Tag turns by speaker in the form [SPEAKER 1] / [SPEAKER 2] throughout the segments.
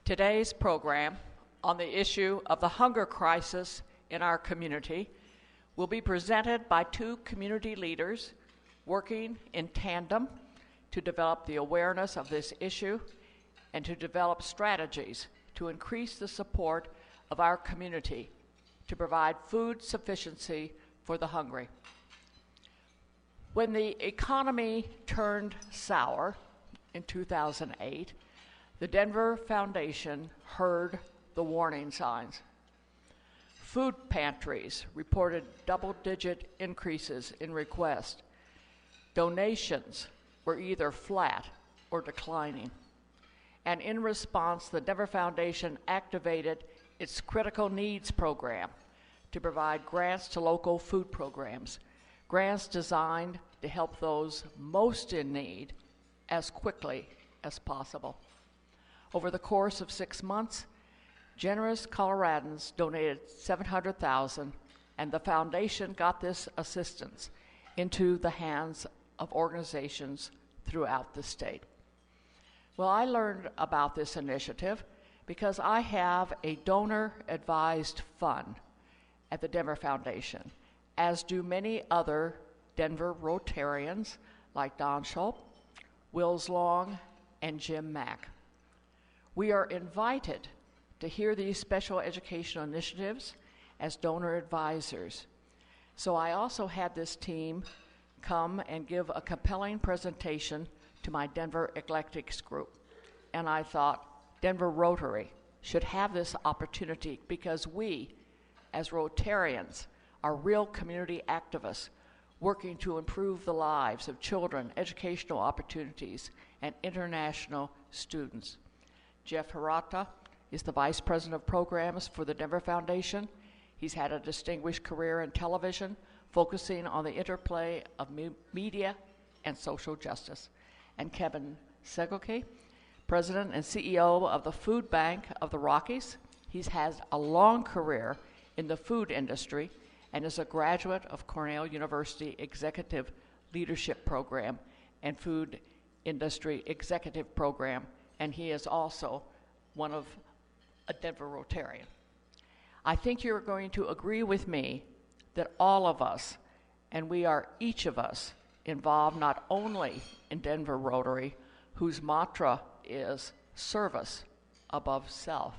[SPEAKER 1] Today's program on the issue of the hunger crisis in our community will be presented by two community leaders working in tandem to develop the awareness of this issue and to develop strategies to increase the support of our community to provide food sufficiency for the hungry. When the economy turned sour in 2008, the Denver Foundation heard the warning signs. Food pantries reported double-digit increases in requests. Donations were either flat or declining. And in response, the Denver Foundation activated its Critical Needs Program to provide grants to local food programs, grants designed to help those most in need as quickly as possible. Over the course of 6 months, generous Coloradans donated $700,000, and the foundation got this assistance into the hands of organizations throughout the state. Well, I learned about this initiative because I have a donor-advised fund at the Denver Foundation, as do many other Denver Rotarians like Don Schultz, Wills Long, and Jim Mack. We are invited to hear these special educational initiatives as donor advisors. So I also had this team come and give a compelling presentation to my Denver Eclectics group. And I thought Denver Rotary should have this opportunity because we, as Rotarians, are real community activists working to improve the lives of children, educational opportunities, and international students. Jeff Hirota is the Vice President of Programs for the Denver Foundation. He's had a distinguished career in television, focusing on the interplay of media and social justice. And Kevin Seggleke, President and CEO of the Food Bank of the Rockies. He's had a long career in the food industry and is a graduate of Cornell University Executive Leadership Program and Food Industry Executive Program, and he is also one of a Denver Rotarian. I think you're going to agree with me that all of us, and we are each of us, involved not only in Denver Rotary, whose mantra is service above self.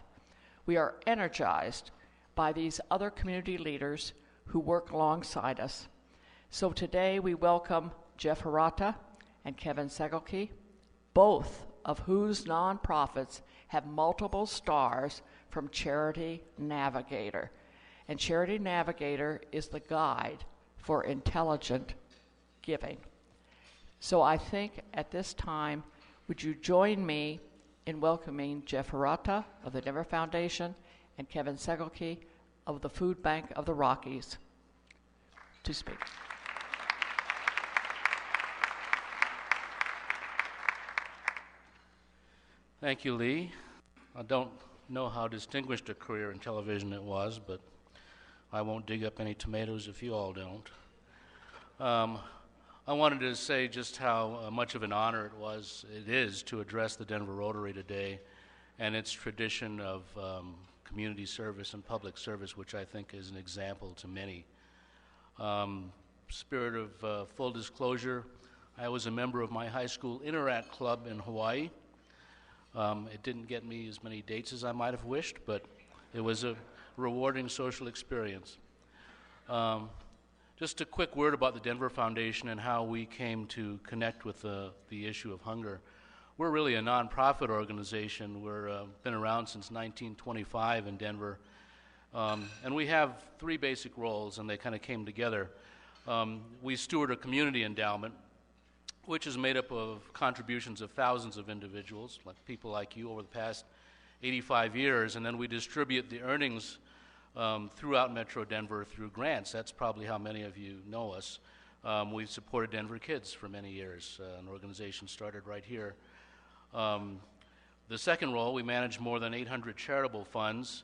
[SPEAKER 1] We are energized by these other community leaders who work alongside us. So today we welcome Jeff Hirota and Kevin Seggleke, both of whose nonprofits have multiple stars from Charity Navigator. And Charity Navigator is the guide for intelligent giving. So I think at this time, would you join me in welcoming Jeff Hirota of the Denver Foundation and Kevin Seggleke of the Food Bank of the Rockies to speak.
[SPEAKER 2] Thank you, Lee. I don't know how distinguished a career in television it was, but I won't dig up any tomatoes if you all don't. I wanted to say just how much of an honor it is to address the Denver Rotary today and its tradition of community service and public service, which I think is an example to many. Spirit of full disclosure, I was a member of my high school Interact Club in Hawaii. It didn't get me as many dates as I might have wished, but it was a rewarding social experience. Just a quick word about the Denver Foundation and how we came to connect with the issue of hunger. We're really a nonprofit organization. We've been around since 1925 in Denver. And we have three basic roles, and they kind of came together. We steward a community endowment, which is made up of contributions of thousands of individuals, like people like you, over the past 85 years, and then we distribute the earnings throughout Metro Denver through grants. That's probably how many of you know us. We've supported Denver Kids for many years, an organization started right here. The second role, we manage more than 800 charitable funds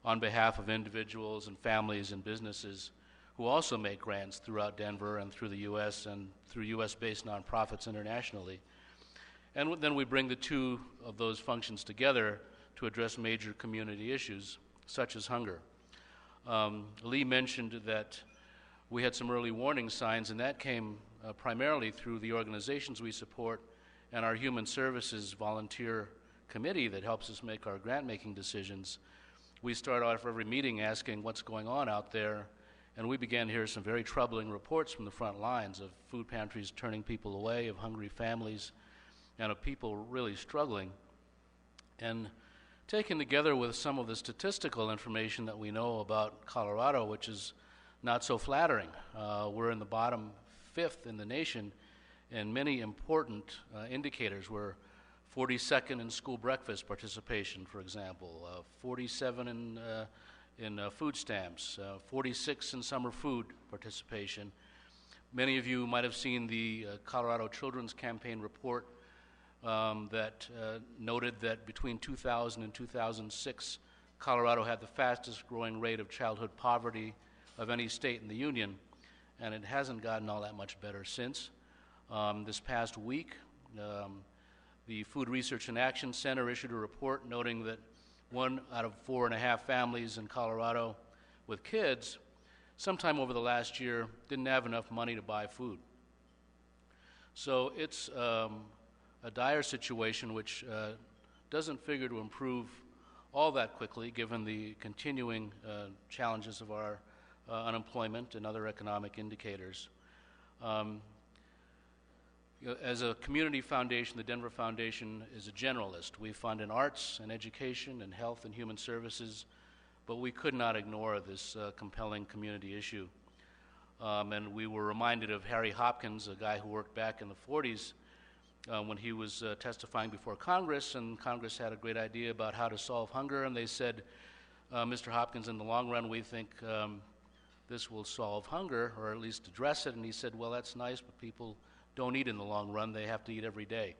[SPEAKER 2] on behalf of individuals and families and businesses who also make grants throughout Denver and through the U.S. and through U.S.-based nonprofits internationally. And then we bring the two of those functions together to address major community issues, such as hunger. Lee mentioned that we had some early warning signs, and that came primarily through the organizations we support and our Human Services Volunteer Committee that helps us make our grant-making decisions. We start off every meeting asking what's going on out there, and we began to hear some very troubling reports from the front lines of food pantries turning people away, of hungry families, and of people really struggling. And taken together with some of the statistical information that we know about Colorado, which is not so flattering. We're in the bottom fifth in the nation in many important indicators. We're 42nd in school breakfast participation, for example, 47 in food stamps, 46 in summer food participation. Many of you might have seen the Colorado Children's Campaign report that noted that between 2000 and 2006, Colorado had the fastest growing rate of childhood poverty of any state in the union, and it hasn't gotten all that much better since. This past week, the Food Research and Action Center issued a report noting that 1 out of 4.5 families in Colorado with kids, sometime over the last year, didn't have enough money to buy food. So it's a dire situation which doesn't figure to improve all that quickly given the continuing challenges of our unemployment and other economic indicators. As a community foundation, the Denver Foundation is a generalist. We fund in arts and education and health and human services, but we could not ignore this compelling community issue. And we were reminded of Harry Hopkins, a guy who worked back in the 40s when he was testifying before Congress, and Congress had a great idea about how to solve hunger, and they said, Mr. Hopkins, in the long run, we think this will solve hunger, or at least address it. And he said, well, that's nice, but people don't eat in the long run. They have to eat every day.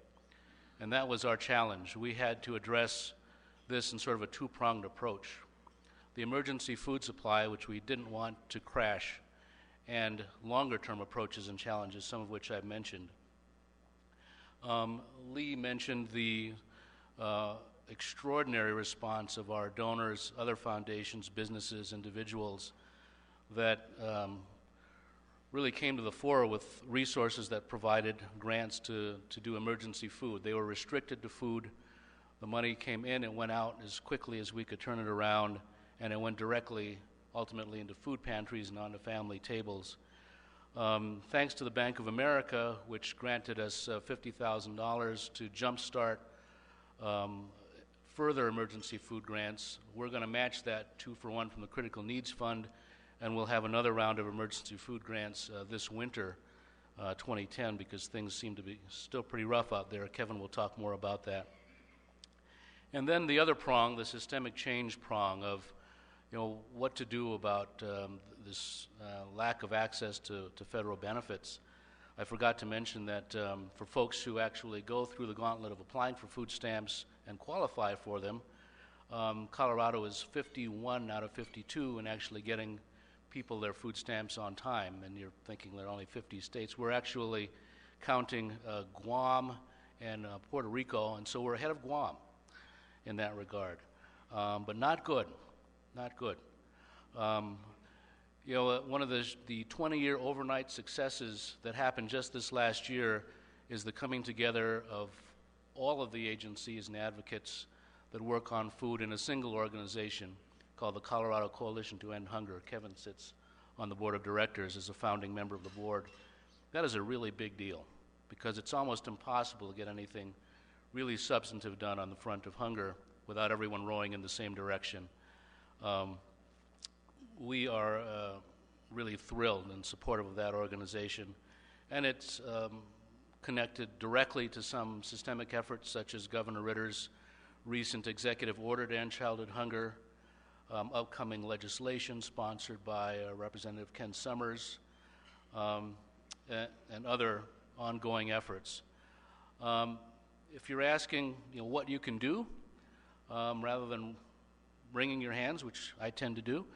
[SPEAKER 2] And that was our challenge. We had to address this in sort of a two-pronged approach. The emergency food supply, which we didn't want to crash, and longer-term approaches and challenges, some of which I've mentioned. Lee mentioned the extraordinary response of our donors, other foundations, businesses, individuals that really came to the fore with resources that provided grants to do emergency food. They were restricted to food. The money came in and went out as quickly as we could turn it around, and it went directly, ultimately, into food pantries and onto family tables. Thanks to the Bank of America, which granted us $50,000 to jumpstart further emergency food grants, we're going to match that 2-for-1 from the Critical Needs Fund, and we'll have another round of emergency food grants this winter, 2010, because things seem to be still pretty rough out there. Kevin will talk more about that. And then the other prong, the systemic change prong of what to do about this lack of access to federal benefits. I forgot to mention that for folks who actually go through the gauntlet of applying for food stamps and qualify for them, Colorado is 51 out of 52 in actually getting people their food stamps on time, and you're thinking there are only 50 states. We're actually counting Guam and Puerto Rico, and so we're ahead of Guam in that regard, but not good, not good. One of the 20-year overnight successes that happened just this last year is the coming together of all of the agencies and advocates that work on food in a single organization called the Colorado Coalition to End Hunger. Kevin sits on the board of directors as a founding member of the board. That is a really big deal because it's almost impossible to get anything really substantive done on the front of hunger without everyone rowing in the same direction. We are really thrilled and supportive of that organization, and it's connected directly to some systemic efforts such as Governor Ritter's recent executive order to end childhood hunger, upcoming legislation sponsored by Representative Ken Summers, and other ongoing efforts. If you're asking what you can do, rather than wringing your hands, which I tend to do,